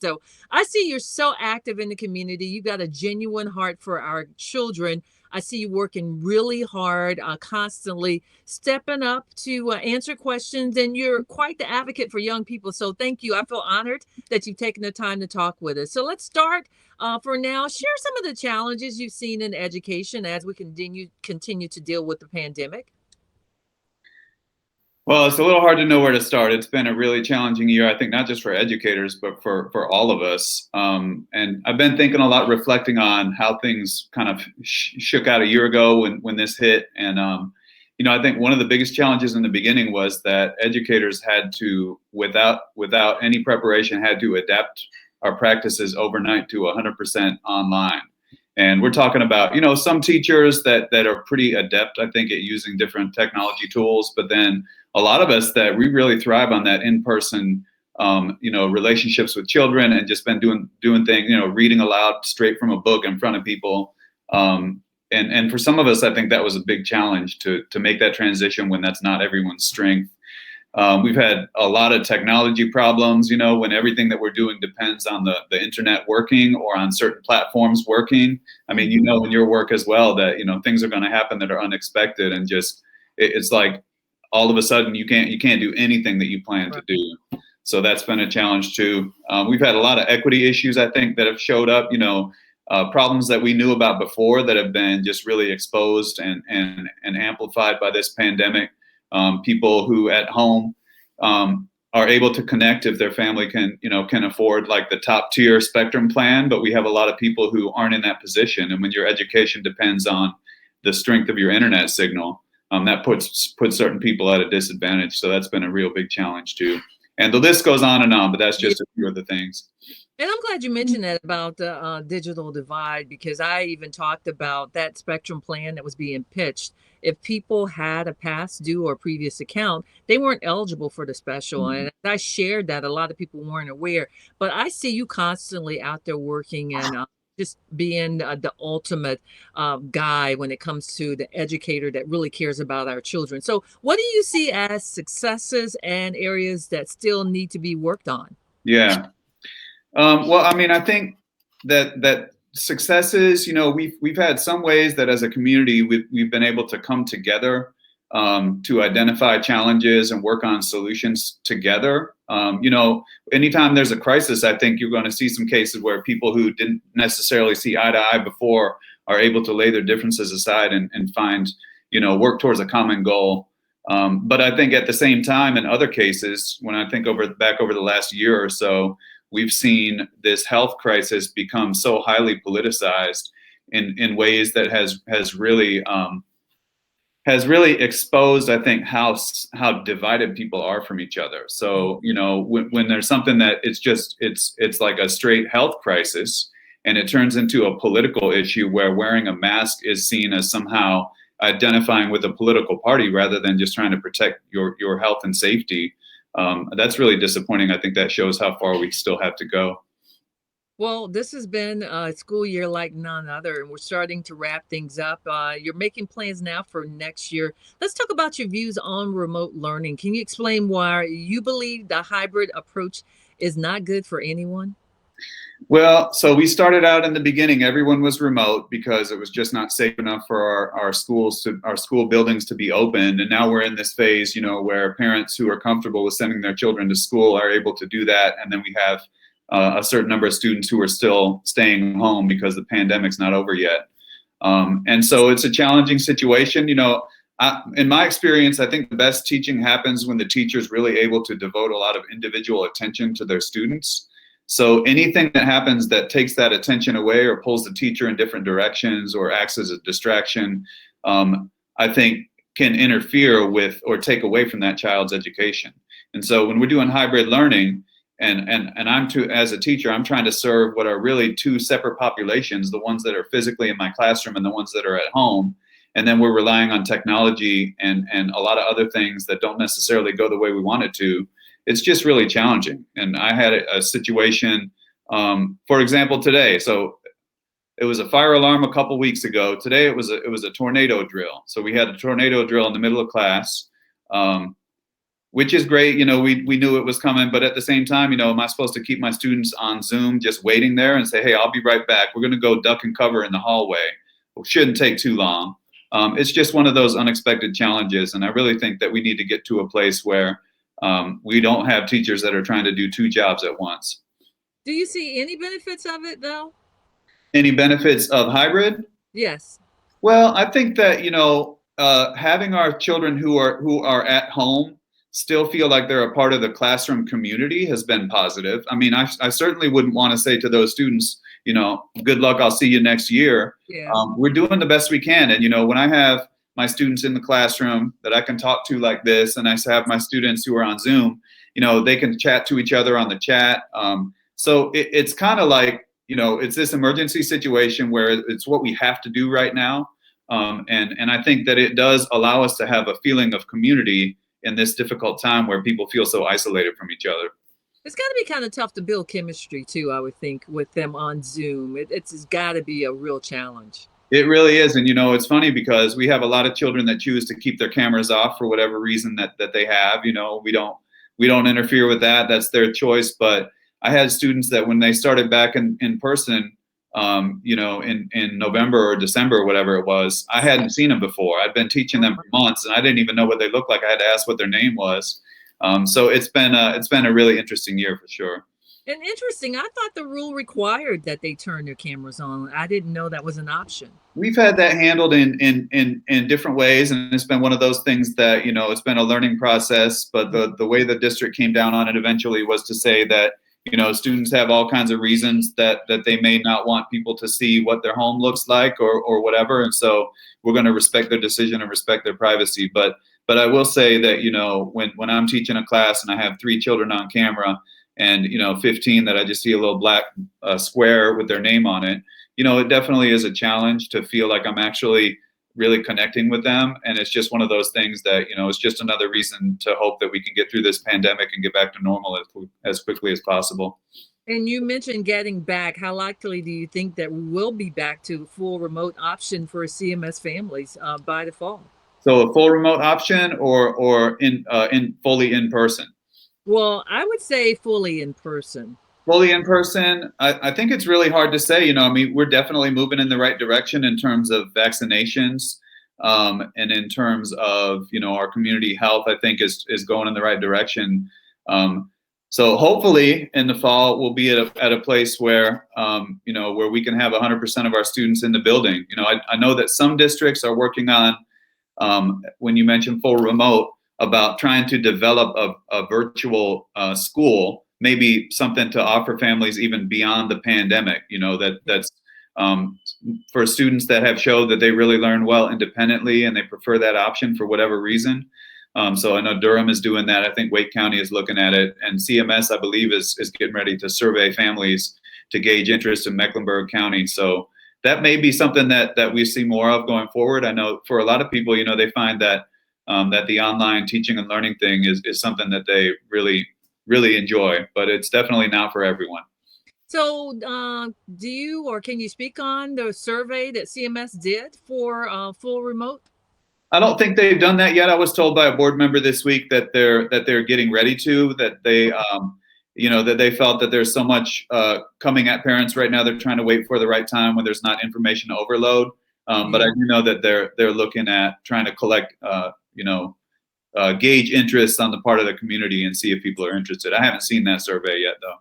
So I see you're so active in the community. You got a genuine heart for our children. I see you working really hard, constantly stepping up to answer questions, and you're quite the advocate for young people. So thank you. I feel honored that you've taken the time to talk with us. So let's start for now. Share some of the challenges you've seen in education as we continue to deal with the pandemic. Well, it's a little hard to know where to start. It's been a really challenging year, I think, not just for educators, but for all of us. And I've been thinking a lot, reflecting on how things kind of shook out a year ago when this hit. And I think one of the biggest challenges in the beginning was that educators had to, without any preparation, had to adapt our practices overnight to 100% online. And we're talking about, some teachers that are pretty adept, I think, at using different technology tools, but then a lot of us that we really thrive on that in-person, relationships with children, and just been doing things, reading aloud straight from a book in front of people. And for some of us, I think that was a big challenge to make that transition when that's not everyone's strength. We've had a lot of technology problems, when everything that we're doing depends on the internet working or on certain platforms working. I mean, in your work as well that, things are going to happen that are unexpected, and just, it's like all of a sudden you can't do anything that you plan to do. So that's been a challenge too. We've had a lot of equity issues, I think, that have showed up, problems that we knew about before that have been just really exposed and amplified by this pandemic. People who at home are able to connect if their family can afford like the top tier Spectrum plan, but we have a lot of people who aren't in that position. And when your education depends on the strength of your internet signal, that puts certain people at a disadvantage. So that's been a real big challenge too. And the list goes on and on, but that's just a few of the things. And I'm glad you mentioned that about the digital divide, because I even talked about that Spectrum plan that was being pitched. If people had a past due or previous account, they weren't eligible for the special. Mm-hmm. And I shared that. A lot of people weren't aware. But I see you constantly out there working and just being the ultimate guy when it comes to the educator that really cares about our children. So, what do you see as successes and areas that still need to be worked on? Yeah. Well, I mean, I think that successes, we've had some ways that as a community we've been able to come together to identify challenges and work on solutions together. Anytime there's a crisis, I think you're going to see some cases where people who didn't necessarily see eye to eye before are able to lay their differences aside and find, work towards a common goal. But I think at the same time, in other cases, when I think back over the last year or so, we've seen this health crisis become so highly politicized in ways that has really exposed, I think, how divided people are from each other. So when there's something that it's like a straight health crisis, and it turns into a political issue where wearing a mask is seen as somehow identifying with a political party rather than just trying to protect your health and safety. That's really disappointing. I think that shows how far we still have to go. Well, this has been a school year like none other, and we're starting to wrap things up. You're making plans now for next year. Let's talk about your views on remote learning. Can you explain why you believe the hybrid approach is not good for anyone? Well, so we started out in the beginning, everyone was remote because it was just not safe enough for our school buildings to be opened. And now we're in this phase, where parents who are comfortable with sending their children to school are able to do that. And then we have a certain number of students who are still staying home because the pandemic's not over yet. And so it's a challenging situation. In my experience, I think the best teaching happens when the teacher's really able to devote a lot of individual attention to their students. So anything that happens that takes that attention away or pulls the teacher in different directions or acts as a distraction, I think can interfere with or take away from that child's education. And so when we're doing hybrid learning, and as a teacher, I'm trying to serve what are really two separate populations, the ones that are physically in my classroom and the ones that are at home. And then we're relying on technology and a lot of other things that don't necessarily go the way we want it to. It's just really challenging. And I had a situation, for example, today. So it was a fire alarm a couple weeks ago. Today it was a tornado drill. So we had a tornado drill in the middle of class. which is great. We knew it was coming, but at the same time, am I supposed to keep my students on Zoom just waiting there and say, hey, I'll be right back. We're going to go duck and cover in the hallway. It shouldn't take too long. It's just one of those unexpected challenges. And I really think that we need to get to a place where we don't have teachers that are trying to do two jobs at once. Do you see any benefits of it though? Any benefits of hybrid? Yes. Well, I think that, having our children who are at home still feel like they're a part of the classroom community has been positive. I mean, I certainly wouldn't want to say to those students, good luck, I'll see you next year. Yeah. We're doing the best we can. And, when I have my students in the classroom that I can talk to like this, and I have my students who are on Zoom, they can chat to each other on the chat. So it's kind of like, it's this emergency situation where it's what we have to do right now. And I think that it does allow us to have a feeling of community in this difficult time where people feel so isolated from each other. It's got to be kind of tough to build chemistry too, I would think, with them on Zoom. It's got to be a real challenge. It really is. And, it's funny because we have a lot of children that choose to keep their cameras off for whatever reason that they have. We don't interfere with that. That's their choice. But I had students that when they started back in person, in November or December or whatever it was, I hadn't seen them before. I'd been teaching them for months and I didn't even know what they looked like. I had to ask what their name was. So it's been a really interesting year for sure. And interesting, I thought the rule required that they turn their cameras on. I didn't know that was an option. We've had that handled in different ways, and it's been one of those things that, it's been a learning process, but the way the district came down on it eventually was to say that, students have all kinds of reasons that they may not want people to see what their home looks like or whatever. And so we're going to respect their decision and respect their privacy. But I will say that, when I'm teaching a class and I have 3 children on camera and, 15 that I just see a little black square with their name on it, it definitely is a challenge to feel like I'm actually really connecting with them. And it's just one of those things that, it's just another reason to hope that we can get through this pandemic and get back to normal as quickly as possible. And you mentioned getting back. How likely do you think that we will be back to full remote option for CMS families by the fall? So a full remote option or in fully in person? Well, I would say fully in person. Fully in person, I think it's really hard to say. We're definitely moving in the right direction in terms of vaccinations, and in terms of our community health. I think is going in the right direction. So hopefully in the fall we'll be at a place where where we can have 100% of our students in the building. I know that some districts are working on, when you mentioned full remote, about trying to develop a virtual school. Maybe something to offer families even beyond the pandemic, that's for students that have showed that they really learn well independently and they prefer that option for whatever reason. So I know Durham is doing that. I think Wake County is looking at it, and CMS, I believe, is getting ready to survey families to gauge interest in Mecklenburg County. So that may be something that we see more of going forward. I know for a lot of people, they find that that the online teaching and learning thing is something that they really enjoy, but it's definitely not for everyone. So do you, or can you speak on the survey that CMS did for full remote? I don't think they've done that yet. I was told by a board member this week that they're getting ready to, that they that they felt that there's so much coming at parents right now. They're trying to wait for the right time when there's not information overload. But I do know that they're looking at trying to collect gauge interest on the part of the community and see if people are interested. I haven't seen that survey yet, though.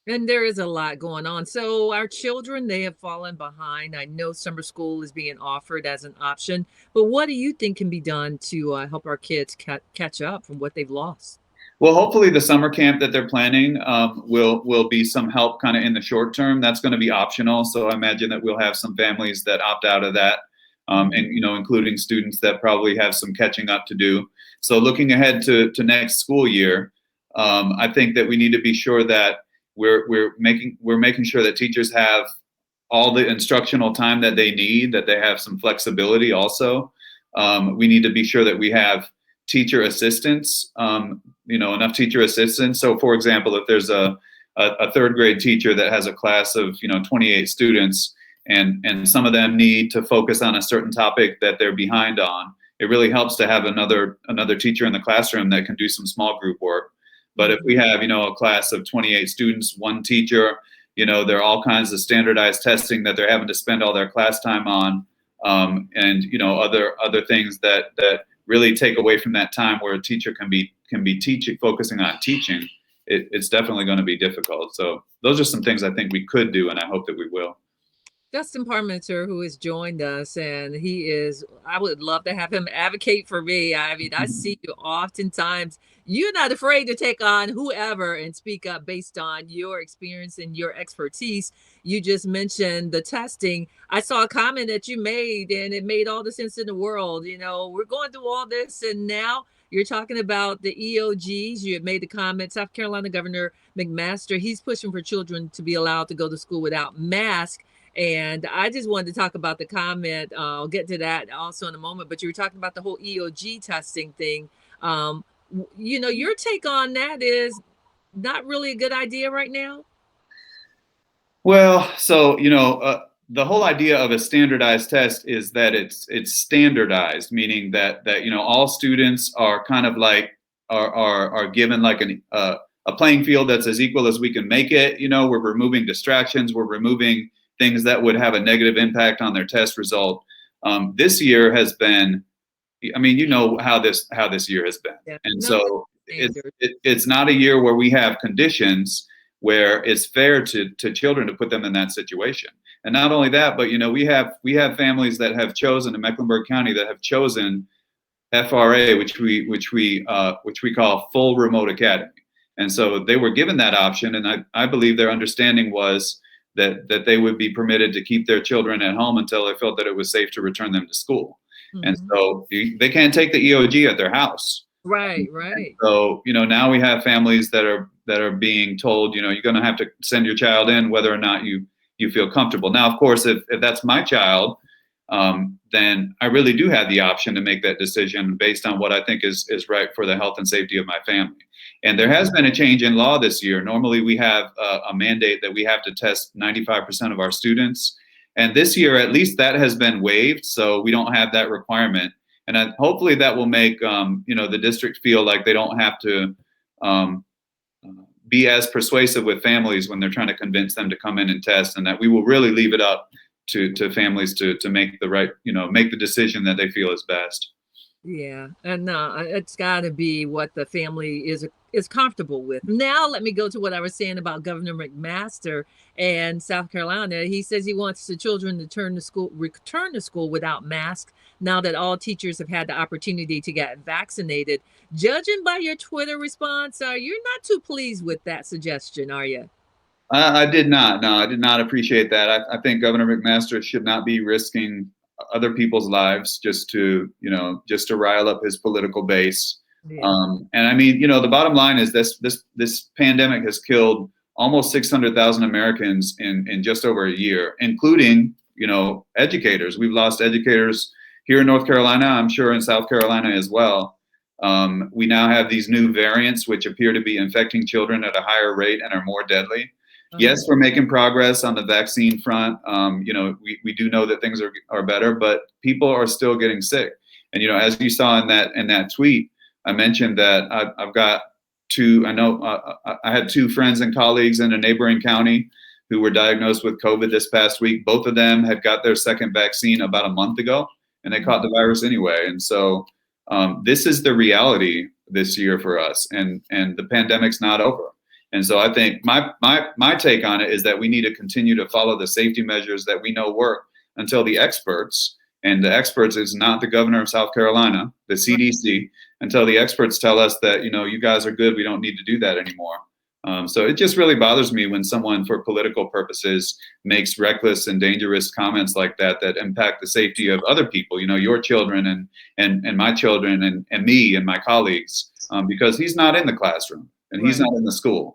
And there is a lot going on. So our children, they have fallen behind. I know summer school is being offered as an option, but what do you think can be done to help our kids catch up from what they've lost? Well, hopefully the summer camp that they're planning will be some help kind of in the short term. That's going to be optional. So I imagine that we'll have some families that opt out of that, and including students that probably have some catching up to do. So looking ahead to next school year, I think that we need to be sure that we're making sure that teachers have all the instructional time that they need, that they have some flexibility also. We need to be sure that we have teacher assistants, enough teacher assistants. So for example, if there's a third grade teacher that has a class of 28 students and some of them need to focus on a certain topic that they're behind on, it really helps to have another teacher in the classroom that can do some small group work. But if we have, a class of 28 students, one teacher, there are all kinds of standardized testing that they're having to spend all their class time on, and other things that really take away from that time where a teacher can be teaching, focusing on teaching. It's definitely going to be difficult. So those are some things I think we could do, and I hope that we will. Dustin Parmenter, who has joined us, and I would love to have him advocate for me. I mean, I see you oftentimes, you're not afraid to take on whoever and speak up based on your experience and your expertise. You just mentioned the testing. I saw a comment that you made, and it made all the sense in the world. We're going through all this, and now you're talking about the EOGs. You had made the comment, South Carolina Governor McMaster, he's pushing for children to be allowed to go to school without masks. And I just wanted to talk about the comment. I'll get to that also in a moment, but you were talking about the whole EOG testing thing. Your take on that is not really a good idea right now. Well, so, the whole idea of a standardized test is that it's standardized, meaning that all students are kind of like are given like a playing field that's as equal as we can make it. We're removing distractions, we're removing things that would have a negative impact on their test result. This year has been, how this year has been. Yeah. And so it's not a year where we have conditions where it's fair to children to put them in that situation. And not only that, but we have families that have chosen in Mecklenburg County that have chosen FRA, which we call full remote academy. And so they were given that option, and I believe their understanding was that they would be permitted to keep their children at home until they felt that it was safe to return them to school. Mm-hmm. And so they can't take the EOG at their house. Right. And so, now we have families that are being told, you're going to have to send your child in whether or not you feel comfortable. Now, of course, if that's my child, then I really do have the option to make that decision based on what I think is right for the health and safety of my family. And there has been a change in law this year. Normally, we have a mandate that we have to test 95% of our students. And this year, at least that has been waived. So we don't have that requirement. And hopefully that will make, the district feel like they don't have to be as persuasive with families when they're trying to convince them to come in and test, and that we will really leave it up to families to make the right, make the decision that they feel is best. Yeah, and it's got to be what the family is comfortable with. Now, let me go to what I was saying about Governor McMaster and South Carolina. He says he wants the children to return to school without masks now that all teachers have had the opportunity to get vaccinated. Judging by your Twitter response, you're not too pleased with that suggestion, are you? I did not. No, I did not appreciate that. I think Governor McMaster should not be risking other people's lives just to rile up his political base. Yeah. And the bottom line is this pandemic has killed almost 600,000 Americans in just over a year, including, educators. We've lost educators here in North Carolina, I'm sure in South Carolina as well. We now have these new variants which appear to be infecting children at a higher rate and are more deadly. Yes, we're making progress on the vaccine front. We do know that things are better, but people are still getting sick. And as you saw in that tweet, I mentioned that I've got two. I know I had two friends and colleagues in a neighboring county who were diagnosed with COVID this past week. Both of them had got their second vaccine about a month ago, and they caught the virus anyway. And so this is the reality this year for us, and the pandemic's not over. And so I think my take on it is that we need to continue to follow the safety measures that we know work until the experts, and the experts is not the governor of South Carolina, the CDC, until the experts tell us that, you guys are good, we don't need to do that anymore. So it just really bothers me when someone for political purposes makes reckless and dangerous comments like that impact the safety of other people, your children and my children and me and my colleagues, because he's not in the classroom and he's not in the school.